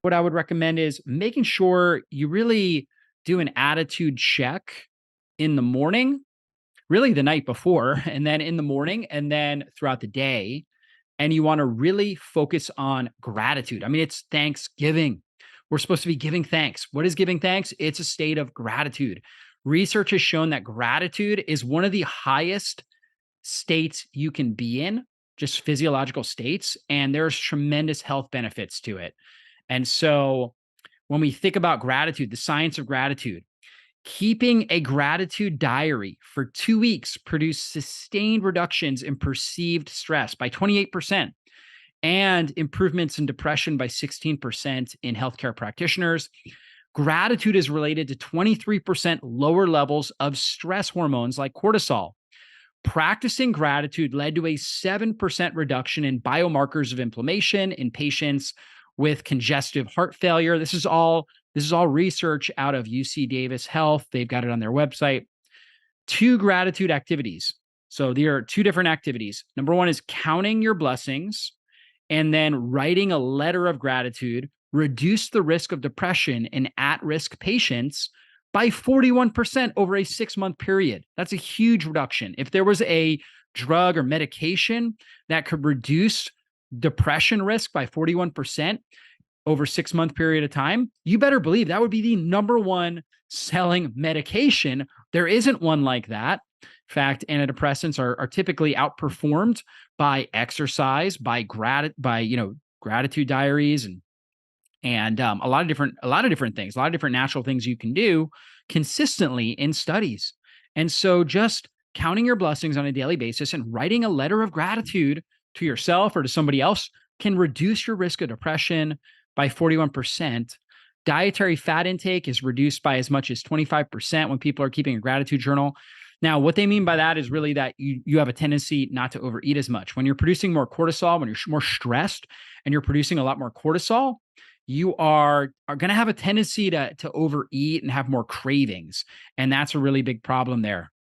what I would recommend is making sure you really do an attitude check in the morning, really the night before, and then in the morning, and then throughout the day. And you want to really focus on gratitude. I mean, it's Thanksgiving. We're supposed to be giving thanks. What is giving thanks? It's a state of gratitude. Research has shown that gratitude is one of the highest states you can be in, just physiological states, and there's tremendous health benefits to it. And so when we think about gratitude, the science of gratitude, keeping a gratitude diary for 2 weeks produced sustained reductions in perceived stress by 28% and improvements in depression by 16% in healthcare practitioners. Gratitude is related to 23% lower levels of stress hormones like cortisol. Practicing gratitude led to a 7% reduction in biomarkers of inflammation in patients with congestive heart failure. This is all research out of UC Davis Health. They've got it on their website. 2 gratitude activities. So there are 2 different activities. Number 1 is counting your blessings and then writing a letter of gratitude reduce the risk of depression in at-risk patients by 41% over a 6-month period. That's a huge reduction. If there was a drug or medication that could reduce depression risk by 41% over a 6-month period of time, you better believe that would be the number 1 selling medication. There isn't one like that. In fact, antidepressants are typically outperformed by exercise, by gratitude diaries and a lot of different things, a lot of different natural things you can do consistently in studies. And so just counting your blessings on a daily basis and writing a letter of gratitude to yourself or to somebody else can reduce your risk of depression by 41%. Dietary fat intake is reduced by as much as 25% when people are keeping a gratitude journal. Now, what they mean by that is really that you have a tendency not to overeat as much. When you're producing more cortisol, when you're more stressed and you're producing a lot more cortisol, you are going to have a tendency to overeat and have more cravings. And that's a really big problem there.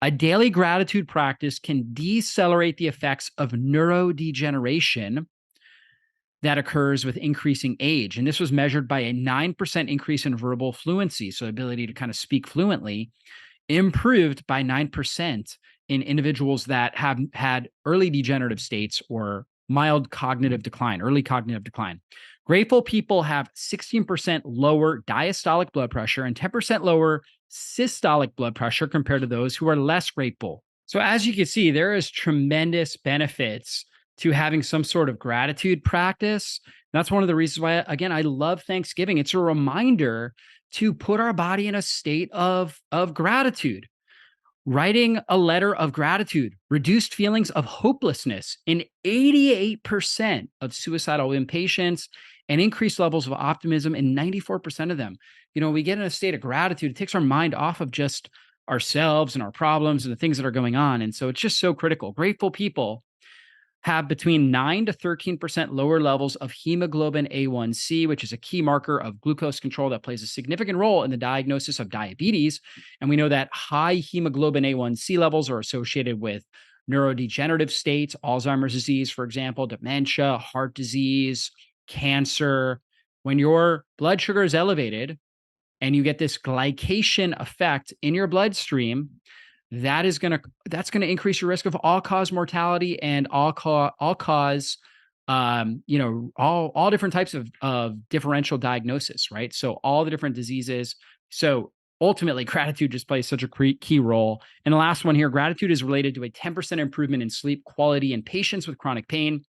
A daily gratitude practice can decelerate the effects of neurodegeneration that occurs with increasing age. And this was measured by a 9% increase in verbal fluency, so ability to kind of speak fluently, improved by 9% in individuals that have had early degenerative states or mild cognitive decline, early cognitive decline. Grateful people have 16% lower diastolic blood pressure and 10% lower systolic blood pressure compared to those who are less grateful. So as you can see, there is tremendous benefits to having some sort of gratitude practice. That's one of the reasons why, again, I love Thanksgiving. It's a reminder to put our body in a state of gratitude. Writing a letter of gratitude reduced feelings of hopelessness in 88% of suicidal inpatients and increased levels of optimism in 94% of them. You know, we get in a state of gratitude, it takes our mind off of just ourselves and our problems and the things that are going on. And so it's just so critical. Grateful people have between 9 to 13% lower levels of hemoglobin A1C, which is a key marker of glucose control that plays a significant role in the diagnosis of diabetes. And we know that high hemoglobin A1C levels are associated with neurodegenerative states, Alzheimer's disease, for example, dementia, heart disease, cancer. When your blood sugar is elevated and you get this glycation effect in your bloodstream, that's going to increase your risk of all-cause mortality and all cause all different types of differential diagnosis, right? So all the different diseases. So ultimately, gratitude just plays such a key role. And the last one here, gratitude is related to a 10% improvement in sleep quality in patients with chronic pain,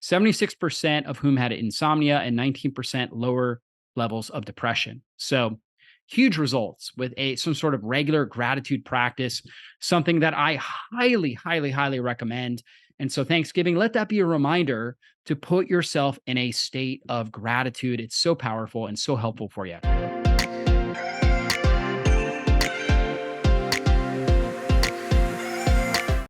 76% of whom had insomnia and 19% lower levels of depression. So huge results with some sort of regular gratitude practice, something that I highly, highly, highly recommend. And so Thanksgiving, let that be a reminder to put yourself in a state of gratitude. It's so powerful and so helpful for you.